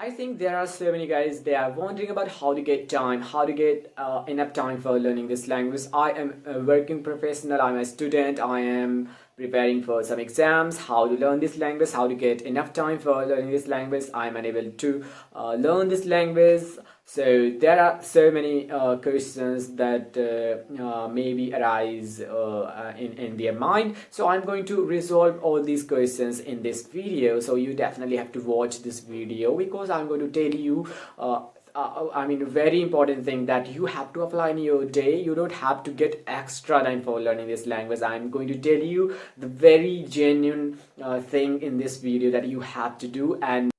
I think there are so many guys, they are wondering about how to get time, how to get enough time for learning this language. I am a working professional, I'm a student, I am preparing for some exams, how to learn this language, how to get enough time for learning this language. I'm unable to learn this language. So there are so many questions that maybe arise in their mind. So I'm going to resolve all these questions in this video. So you definitely have to watch this video because I'm going to tell you a very important thing that you have to apply in your day. You don't have to get extra time for learning this language. I'm going to tell you the very genuine thing in this video that you have to do, and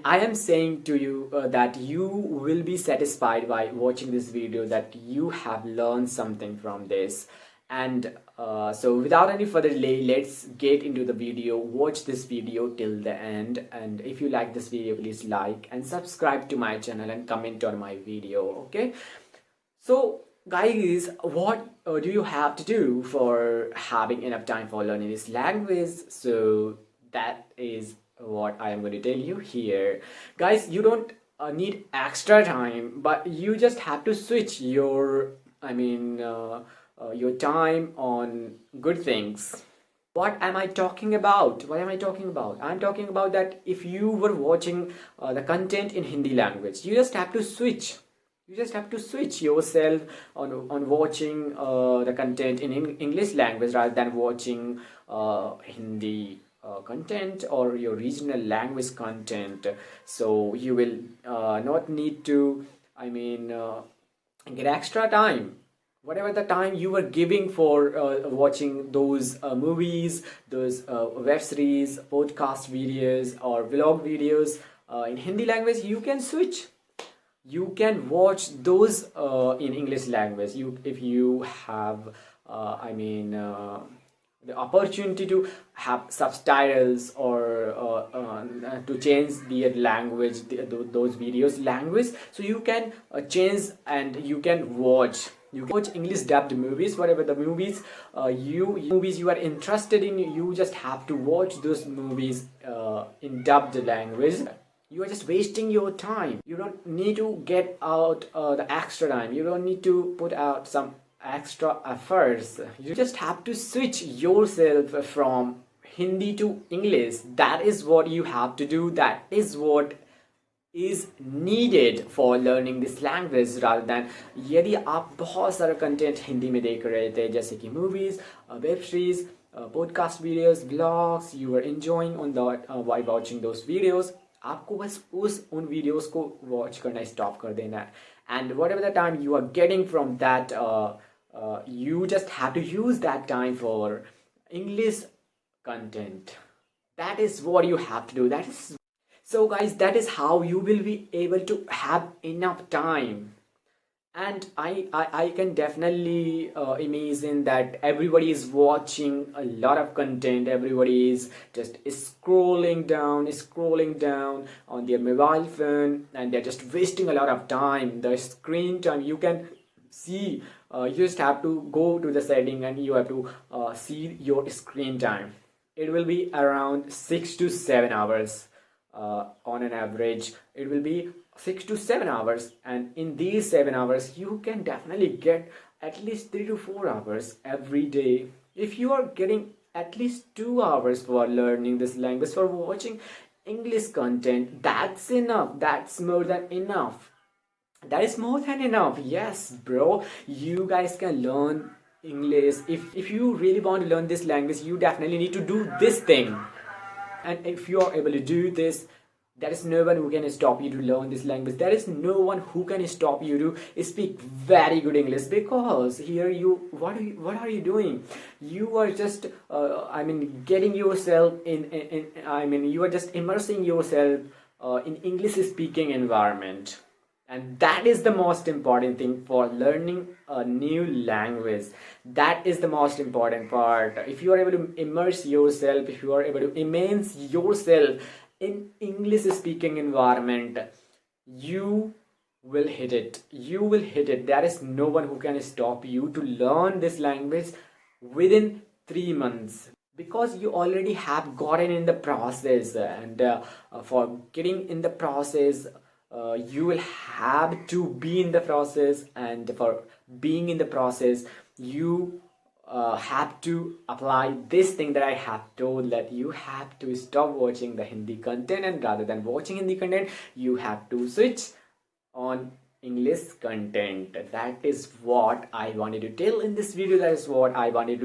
I am saying to you that you will be satisfied by watching this video, that you have learned something from this. And so without any further delay, let's get into the video. Watch this video till the end, and if you like this video, please like and subscribe to my channel and comment on my video. Okay, so guys, what do you have to do for having enough time for learning this language? So that is what I am going to tell you here. Guys, you don't need extra time, but you just have to switch your your time on good things. What am I talking about? What am I talking about? I'm talking about that if you were watching the content in Hindi language, you just have to switch. You just have to switch yourself on watching the content in English language rather than watching Hindi content or your regional language content. So you will not need to get extra time. Whatever the time you were giving for watching those movies, those web series, podcast videos or vlog videos in Hindi language, you can switch. You can watch those in English language. If you have the opportunity to have subtitles or to change the language, those videos language, so you can change and you can watch. You can watch English dubbed movies, whatever the movies you are interested in. You just have to watch those movies in dubbed language. You are just wasting your time. You don't need to get out the extra time. You don't need to put out some extra efforts. You just have to switch yourself from Hindi to English. That is what you have to do. That is what is needed for learning this language, rather than यदि आप बहुत सारा content Hindi में देख रहे थे, जैसे कि movies, web series, podcast videos, blogs, you are enjoying on that while watching those videos, आपको बस उन वीडियोस को वॉच करना स्टॉप कर देना है. And whatever the time you are getting from that, you just have to use that time for English content. That is what you have to do. So guys, that is how you will be able to have enough time. And I can definitely imagine that everybody is watching a lot of content. Everybody is just scrolling down on their mobile phone, and they're just wasting a lot of time. The screen time, you can see, you just have to go to the setting and you have to see your screen time. It will be around 6 to 7 hours. On an average, it will be 6 to 7 hours, and in these 7 hours you can definitely get at least 3 to 4 hours every day. If you are getting at least 2 hours for learning this language, for watching English content, that's enough. That's more than enough. That is more than enough. Yes, bro, you guys can learn English. If you really want to learn this language, you definitely need to do this thing. And if you are able to do this, there is no one who can stop you to learn this language. There is no one who can stop you to speak very good English, because here what are you doing? You are just getting yourself you are just immersing yourself in English speaking environment. And that is the most important thing for learning a new language. That is the most important part. If you are able to immerse yourself, if you are able to immerse yourself in English speaking environment, you will hit it. You will hit it. There is no one who can stop you to learn this language within 3 months. because you already have gotten in the process, and for getting in the process, you will have to be in the process, and for being in the process, you have to apply this thing that I have told, that you have to stop watching the Hindi content, and rather than watching Hindi content, you have to switch on English content. That is what I wanted to tell in this video. That is what I wanted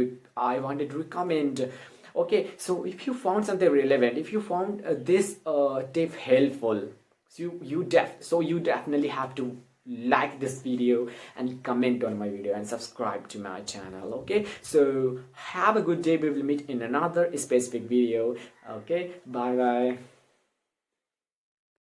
to recommend. Okay, so if you found something relevant, if you found this tip helpful, so you definitely have to like this video and comment on my video and subscribe to my channel. Okay, so have a good day. We will meet in another specific video. Okay, bye bye.